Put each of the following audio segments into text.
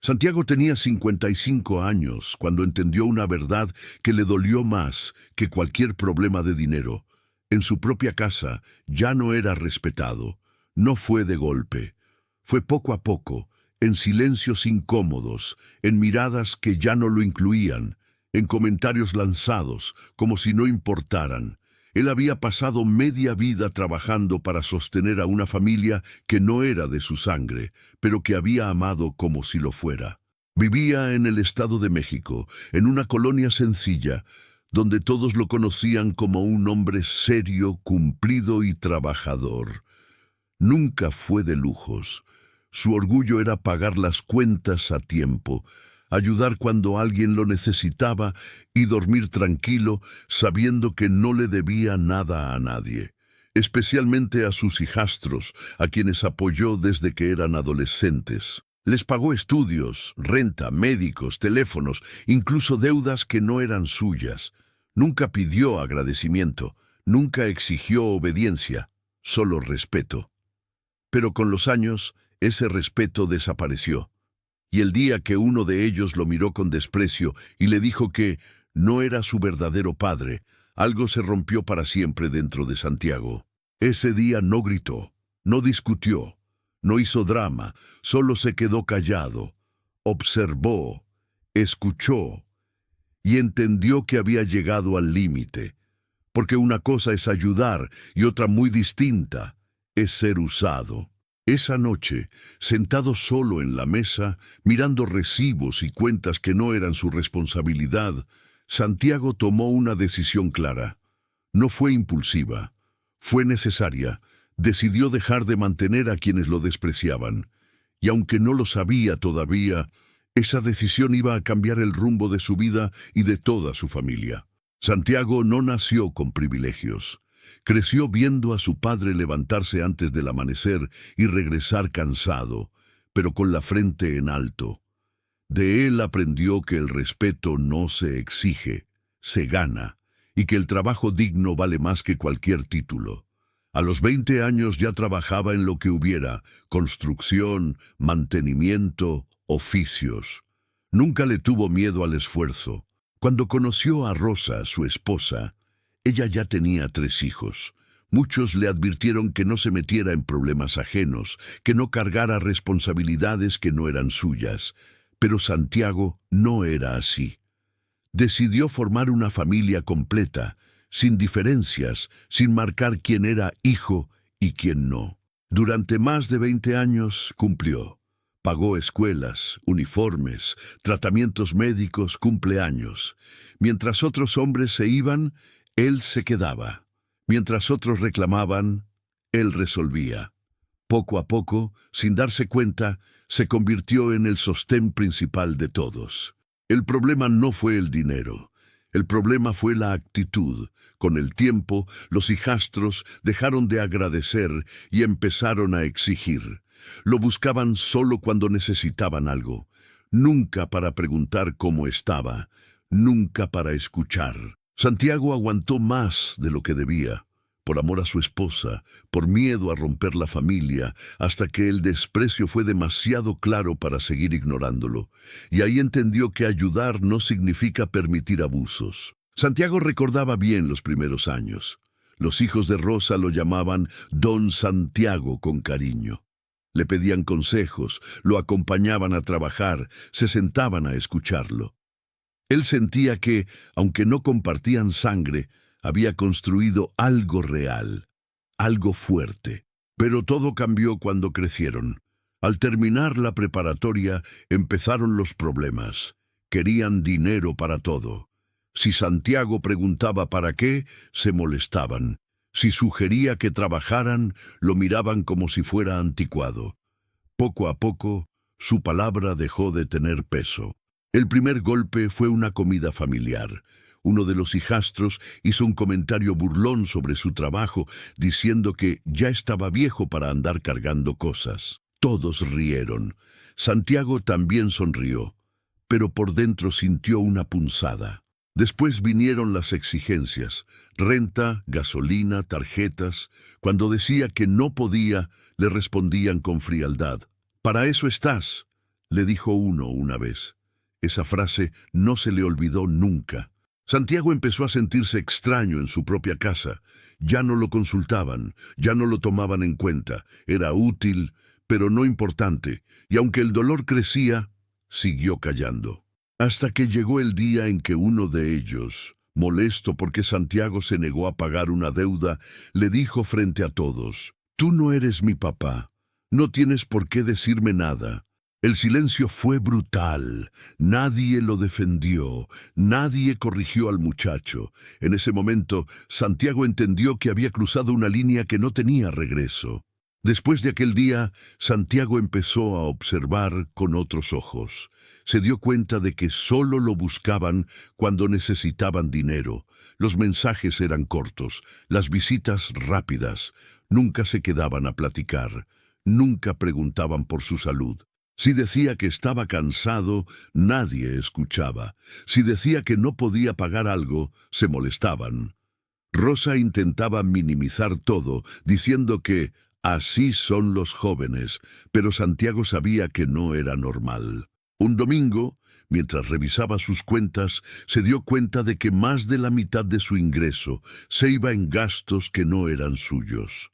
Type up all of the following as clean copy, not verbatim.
Santiago tenía 55 años cuando entendió una verdad que le dolió más que cualquier problema de dinero. En su propia casa ya no era respetado. No fue de golpe. Fue poco a poco, en silencios incómodos, en miradas que ya no lo incluían, en comentarios lanzados como si no importaran. Él había pasado media vida trabajando para sostener a una familia que no era de su sangre, pero que había amado como si lo fuera. Vivía en el Estado de México, en una colonia sencilla, donde todos lo conocían como un hombre serio, cumplido y trabajador. Nunca fue de lujos. Su orgullo era pagar las cuentas a tiempo, ayudar cuando alguien lo necesitaba y dormir tranquilo sabiendo que no le debía nada a nadie, especialmente a sus hijastros, a quienes apoyó desde que eran adolescentes. Les pagó estudios, renta, médicos, teléfonos, incluso deudas que no eran suyas. Nunca pidió agradecimiento, nunca exigió obediencia, solo respeto. Pero con los años, ese respeto desapareció. Y el día que uno de ellos lo miró con desprecio y le dijo que no era su verdadero padre, algo se rompió para siempre dentro de Santiago. Ese día no gritó, no discutió, no hizo drama, solo se quedó callado, observó, escuchó y entendió que había llegado al límite, porque una cosa es ayudar y otra muy distinta es ser usado. Esa noche, sentado solo en la mesa, mirando recibos y cuentas que no eran su responsabilidad, Santiago tomó una decisión clara. No fue impulsiva, fue necesaria. Decidió dejar de mantener a quienes lo despreciaban. Y aunque no lo sabía todavía, esa decisión iba a cambiar el rumbo de su vida y de toda su familia. Santiago no nació con privilegios. Creció viendo a su padre levantarse antes del amanecer y regresar cansado, pero con la frente en alto. De él aprendió que el respeto no se exige, se gana, y que el trabajo digno vale más que cualquier título. A los 20 años ya trabajaba en lo que hubiera: construcción, mantenimiento, oficios. Nunca le tuvo miedo al esfuerzo. Cuando conoció a Rosa, su esposa, ella ya tenía 3 hijos. Muchos le advirtieron que no se metiera en problemas ajenos, que no cargara responsabilidades que no eran suyas. Pero Santiago no era así. Decidió formar una familia completa, sin diferencias, sin marcar quién era hijo y quién no. Durante más de 20 años cumplió. Pagó escuelas, uniformes, tratamientos médicos, cumpleaños. Mientras otros hombres se iban, él se quedaba. Mientras otros reclamaban, él resolvía. Poco a poco, sin darse cuenta, se convirtió en el sostén principal de todos. El problema no fue el dinero. El problema fue la actitud. Con el tiempo, los hijastros dejaron de agradecer y empezaron a exigir. Lo buscaban solo cuando necesitaban algo. Nunca para preguntar cómo estaba. Nunca para escuchar. Santiago aguantó más de lo que debía, por amor a su esposa, por miedo a romper la familia, hasta que el desprecio fue demasiado claro para seguir ignorándolo. Y ahí entendió que ayudar no significa permitir abusos. Santiago recordaba bien los primeros años. Los hijos de Rosa lo llamaban Don Santiago con cariño. Le pedían consejos, lo acompañaban a trabajar, se sentaban a escucharlo. Él sentía que, aunque no compartían sangre, había construido algo real, algo fuerte. Pero todo cambió cuando crecieron. Al terminar la preparatoria, empezaron los problemas. Querían dinero para todo. Si Santiago preguntaba para qué, se molestaban. Si sugería que trabajaran, lo miraban como si fuera anticuado. Poco a poco, su palabra dejó de tener peso. El primer golpe fue una comida familiar. Uno de los hijastros hizo un comentario burlón sobre su trabajo, diciendo que ya estaba viejo para andar cargando cosas. Todos rieron. Santiago también sonrió, pero por dentro sintió una punzada. Después vinieron las exigencias: renta, gasolina, tarjetas. Cuando decía que no podía, le respondían con frialdad: «Para eso estás. le dijo uno una vez. Esa frase no se le olvidó nunca. Santiago empezó a sentirse extraño en su propia casa. Ya no lo consultaban, ya no lo tomaban en cuenta. Era útil, pero no importante, y aunque el dolor crecía, siguió callando. Hasta que llegó el día en que uno de ellos, molesto porque Santiago se negó a pagar una deuda, le dijo frente a todos: «Tú no eres mi papá, no tienes por qué decirme nada». El silencio fue brutal. Nadie lo defendió, nadie corrigió al muchacho. En ese momento, Santiago entendió que había cruzado una línea que no tenía regreso. Después de aquel día, Santiago empezó a observar con otros ojos. Se dio cuenta de que solo lo buscaban cuando necesitaban dinero. Los mensajes eran cortos, las visitas rápidas. Nunca se quedaban a platicar, nunca preguntaban por su salud. Si decía que estaba cansado, nadie escuchaba. Si decía que no podía pagar algo, se molestaban. Rosa intentaba minimizar todo, diciendo que así son los jóvenes, pero Santiago sabía que no era normal. Un domingo, mientras revisaba sus cuentas, se dio cuenta de que más de la mitad de su ingreso se iba en gastos que no eran suyos.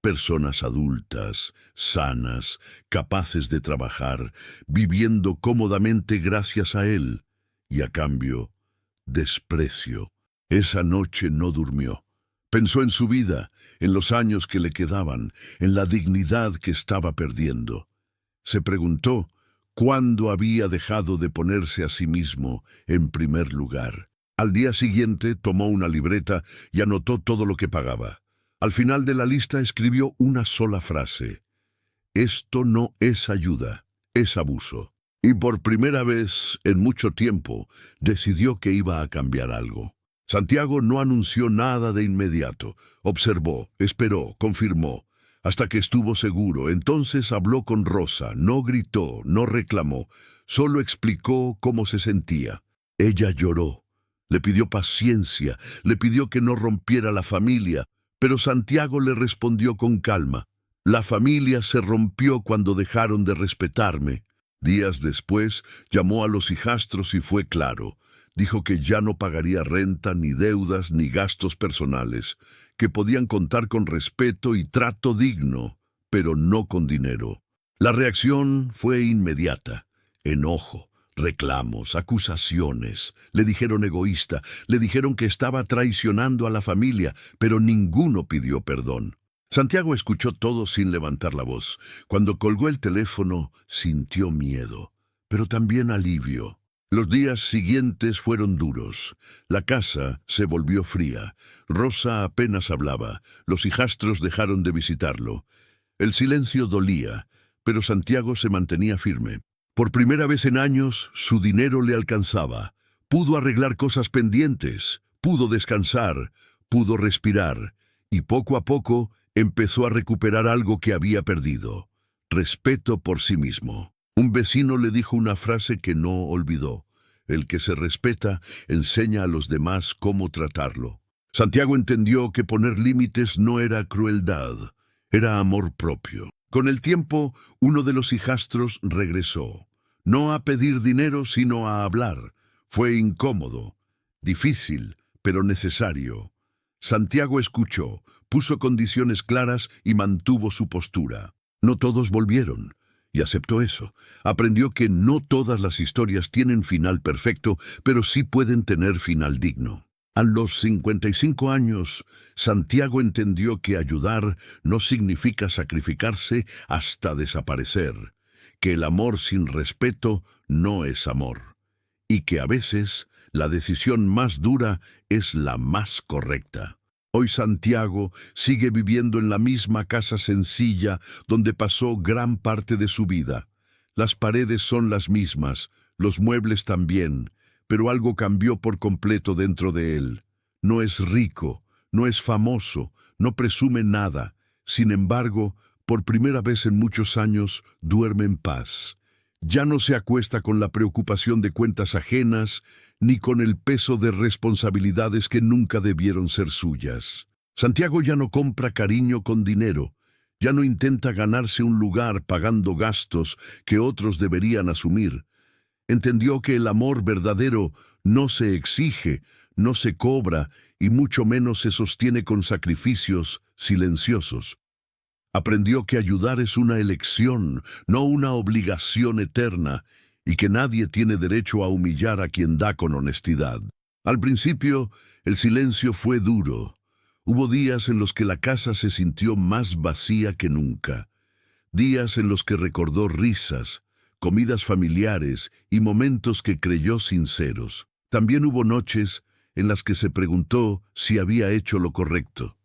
Personas adultas, sanas, capaces de trabajar, viviendo cómodamente gracias a él, y a cambio, desprecio. Esa noche no durmió. Pensó en su vida, en los años que le quedaban, en la dignidad que estaba perdiendo. Se preguntó cuándo había dejado de ponerse a sí mismo en primer lugar. Al día siguiente tomó una libreta y anotó todo lo que pagaba. Al final de la lista escribió una sola frase: «Esto no es ayuda, es abuso». Y por primera vez en mucho tiempo decidió que iba a cambiar algo. Santiago no anunció nada de inmediato. Observó, esperó, confirmó, hasta que estuvo seguro. Entonces habló con Rosa. No gritó, no reclamó, solo explicó cómo se sentía. Ella lloró, le pidió paciencia, le pidió que no rompiera la familia. Pero Santiago le respondió con calma: «La familia se rompió cuando dejaron de respetarme». Días después, llamó a los hijastros y fue claro. Dijo que ya no pagaría renta, ni deudas, ni gastos personales, que podían contar con respeto y trato digno, pero no con dinero. La reacción fue inmediata: enojo, reclamos, acusaciones. Le dijeron egoísta, le dijeron que estaba traicionando a la familia, pero ninguno pidió perdón. Santiago escuchó todo sin levantar la voz. Cuando colgó el teléfono, sintió miedo, pero también alivio. Los días siguientes fueron duros. La casa se volvió fría. Rosa apenas hablaba. Los hijastros dejaron de visitarlo. El silencio dolía, pero Santiago se mantenía firme. Por primera vez en años, su dinero le alcanzaba. Pudo arreglar cosas pendientes, pudo descansar, pudo respirar, y poco a poco empezó a recuperar algo que había perdido: respeto por sí mismo. Un vecino le dijo una frase que no olvidó: «El que se respeta enseña a los demás cómo tratarlo». Santiago entendió que poner límites no era crueldad, era amor propio. Con el tiempo, uno de los hijastros regresó. No a pedir dinero, sino a hablar. Fue incómodo, difícil, pero necesario. Santiago escuchó, puso condiciones claras y mantuvo su postura. No todos volvieron, y aceptó eso. Aprendió que no todas las historias tienen final perfecto, pero sí pueden tener final digno. A los 55 años, Santiago entendió que ayudar no significa sacrificarse hasta desaparecer, que el amor sin respeto no es amor, y que a veces la decisión más dura es la más correcta. Hoy Santiago sigue viviendo en la misma casa sencilla donde pasó gran parte de su vida. Las paredes son las mismas, los muebles también, pero algo cambió por completo dentro de él. No es rico, no es famoso, no presume nada. Sin embargo, por primera vez en muchos años, duerme en paz. Ya no se acuesta con la preocupación de cuentas ajenas, ni con el peso de responsabilidades que nunca debieron ser suyas. Santiago ya no compra cariño con dinero, Ya no intenta ganarse un lugar pagando gastos que otros deberían asumir. Entendió que el amor verdadero no se exige, no se cobra y mucho menos se sostiene con sacrificios silenciosos. Aprendió que ayudar es una elección, no una obligación eterna, y que nadie tiene derecho a humillar a quien da con honestidad. Al principio, el silencio fue duro. Hubo días en los que la casa se sintió más vacía que nunca. Días en los que recordó risas, comidas familiares y momentos que creyó sinceros. También hubo noches en las que se preguntó si había hecho lo correcto.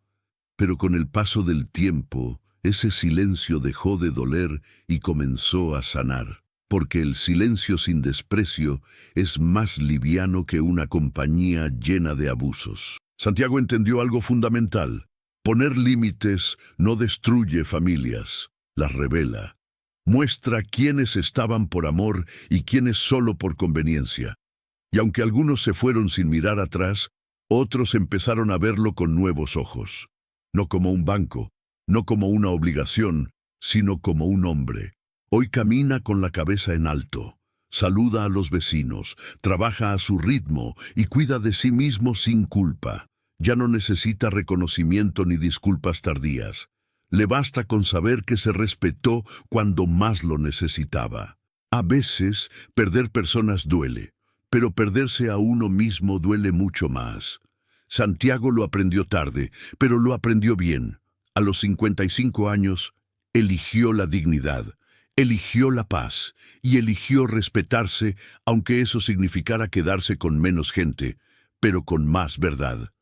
Pero con el paso del tiempo, ese silencio dejó de doler y comenzó a sanar, porque el silencio sin desprecio es más liviano que una compañía llena de abusos. Santiago entendió algo fundamental. Poner límites no destruye familias, las revela. Muestra quiénes estaban por amor y quiénes solo por conveniencia. Y aunque algunos se fueron sin mirar atrás, otros empezaron a verlo con nuevos ojos. No como un banco, no como una obligación, sino como un hombre. Hoy camina con la cabeza en alto, saluda a los vecinos, trabaja a su ritmo y cuida de sí mismo sin culpa. Ya no necesita reconocimiento ni disculpas tardías. Le basta con saber que se respetó cuando más lo necesitaba. A veces, perder personas duele, pero perderse a uno mismo duele mucho más. Santiago lo aprendió tarde, pero lo aprendió bien. A los 55 años, eligió la dignidad, eligió la paz y eligió respetarse, aunque eso significara quedarse con menos gente, pero con más verdad.